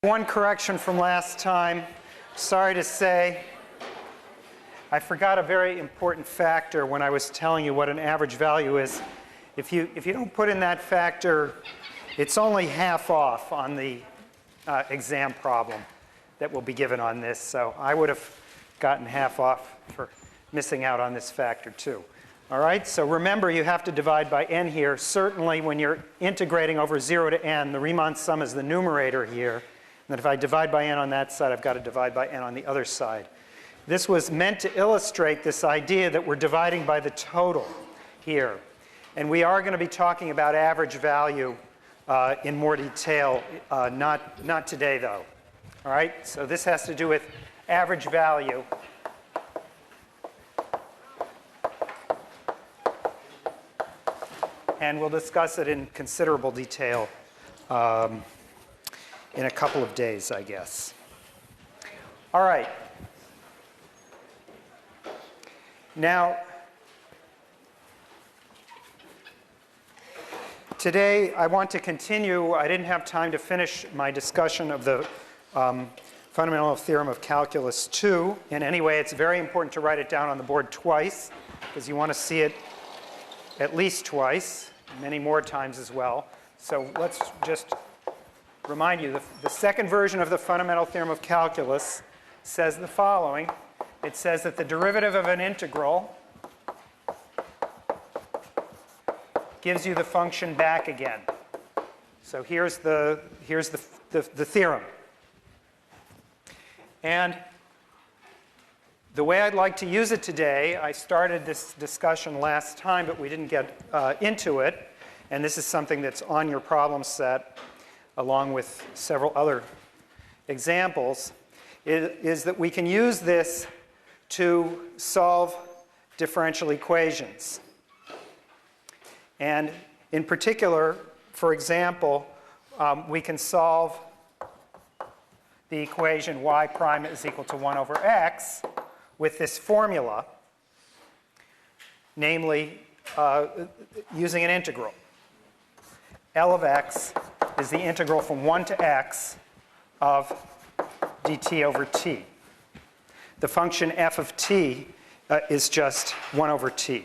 One correction from last time. Sorry to say, I forgot a very important factor when I was telling you what an average value is. If you don't put in that factor, it's only half off on the exam problem that will be given on this. So I would have gotten half off for missing out on this factor too. All right, so remember you have to divide by n here. Certainly when you're integrating over 0 to n, the Riemann sum is the numerator here. And then if I divide by n on that side, I've got to divide by n on the other side. This was meant to illustrate this idea that we're dividing by the total here. And we are going to be talking about average value in more detail, not today though. All right, so this has to do with average value. And we'll discuss it in considerable detail in a couple of days, I guess. All right. Now, today I want to continue. I didn't have time to finish my discussion of the fundamental theorem of calculus 2. And anyway, it's very important to write it down on the board twice, because you want to see it at least twice, many more times as well. So let's just remind you, the second version of the fundamental theorem of calculus says the following. It says that the derivative of an integral gives you the function back again. So here's the theorem. And the way I'd like to use it today, I started this discussion last time, but we didn't get into it. And this is something that's on your problem set, along with several other examples, is that we can use this to solve differential equations. And in particular, for example, we can solve the equation y prime is equal to 1 over x with this formula, namely using an integral. L of x is the integral from 1 to x of dt over t. The function f of t is just 1 over t.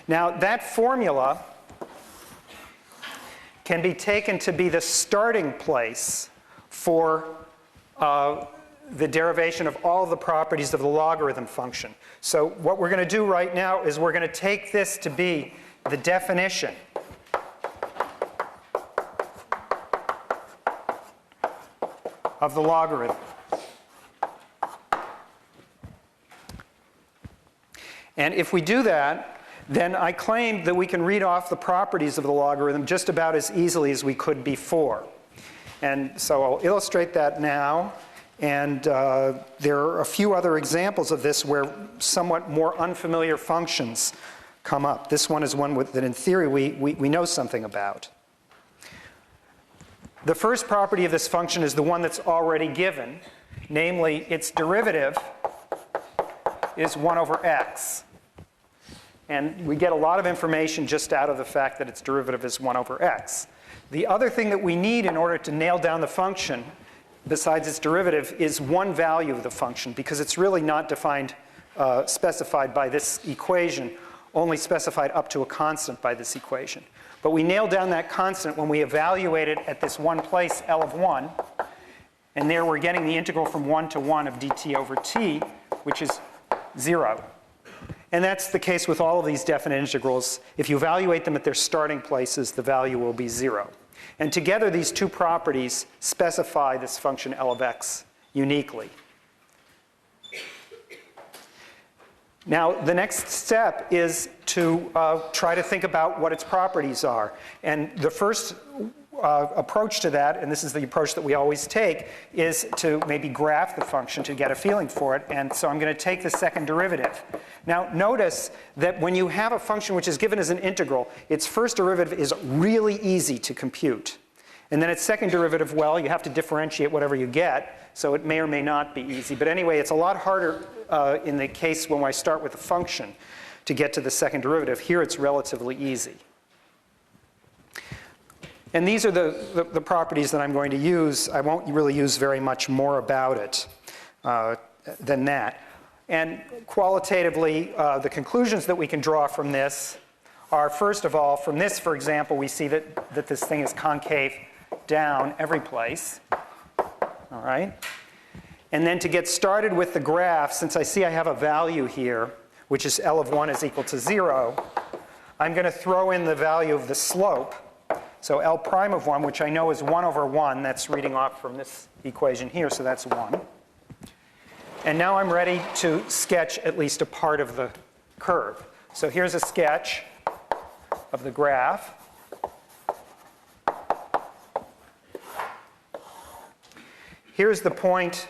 Now, that formula can be taken to be the starting place for the derivation of all the properties of the logarithm function. So what we're going to do right now is we're going to take this to be the definition of the logarithm. And if we do that, then I claim that we can read off the properties of the logarithm just about as easily as we could before. And so I'll illustrate that now. And there are a few other examples of this where somewhat more unfamiliar functions come up. This one is one that in theory we know something about. The first property of this function is the one that's already given, namely its derivative is 1 over x. And we get a lot of information just out of the fact that its derivative is 1 over x. The other thing that we need in order to nail down the function, besides its derivative, is one value of the function, because it's really not defined, specified by this equation, only specified up to a constant by this equation. But we nail down that constant when we evaluate it at this one place, L of 1. And there we're getting the integral from 1 to 1 of dt over t, which is 0. And that's the case with all of these definite integrals. If you evaluate them at their starting places, the value will be 0. And together, these two properties specify this function L of x uniquely. Now, the next step is to try to think about what its properties are. And the first approach to that, and this is the approach that we always take, is to maybe graph the function to get a feeling for it. And so I'm going to take the second derivative. Now, notice that when you have a function which is given as an integral, its first derivative is really easy to compute. And then its second derivative, well, you have to differentiate whatever you get, so it may or may not be easy. But anyway, it's a lot harder in the case when I start with a function to get to the second derivative. Here it's relatively easy. And these are the properties that I'm going to use. I won't really use very much more about it than that. And qualitatively, the conclusions that we can draw from this are, first of all, from this, for example, we see that this thing is concave down every place. All right? And then to get started with the graph, since I see I have a value here, which is L of 1 is equal to 0, I'm going to throw in the value of the slope. So L prime of 1, which I know is 1 over 1. That's reading off from this equation here, so that's 1. And now I'm ready to sketch at least a part of the curve. So here's a sketch of the graph. Here's the point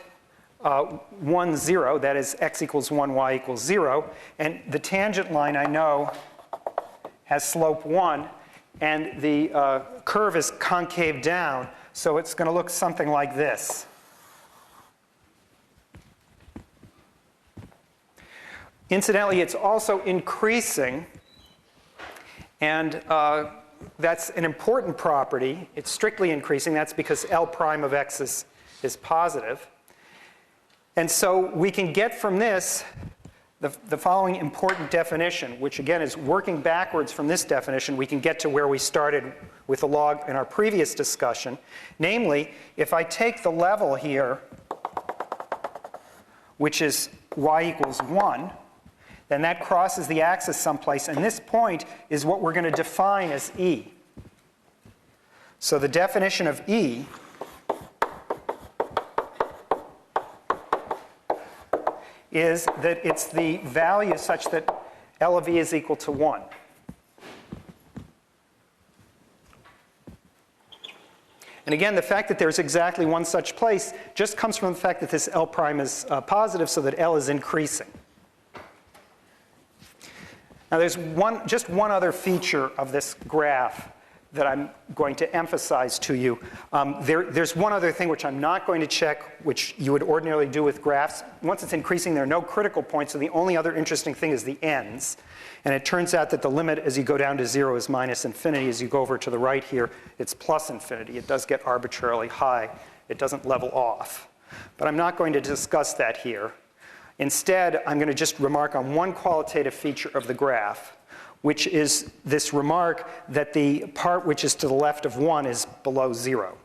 1, 0, that is x equals 1, y equals 0. And the tangent line I know has slope 1, and the curve is concave down, so it's going to look something like this. Incidentally, it's also increasing, and that's an important property. It's strictly increasing. That's because L prime of x is positive. And so we can get from this the following important definition, which again is working backwards from this definition. We can get to where we started with the log in our previous discussion. Namely, if I take the level here, which is y equals 1, then that crosses the axis someplace, and this point is what we're going to define as E. So the definition of E is that it's the value such that L of E is equal to 1. And again, the fact that there's exactly one such place just comes from the fact that this L prime is positive, so that L is increasing. Now there's just one other feature of this graph that I'm going to emphasize to you. There's one other thing which I'm not going to check, which you would ordinarily do with graphs. Once it's increasing, there are no critical points, so the only other interesting thing is the ends. And it turns out that the limit as you go down to 0 is minus infinity. As you go over to the right here, it's plus infinity. It does get arbitrarily high. It doesn't level off. But I'm not going to discuss that here. Instead, I'm going to just remark on one qualitative feature of the graph, which is this remark that the part which is to the left of 1 is below 0.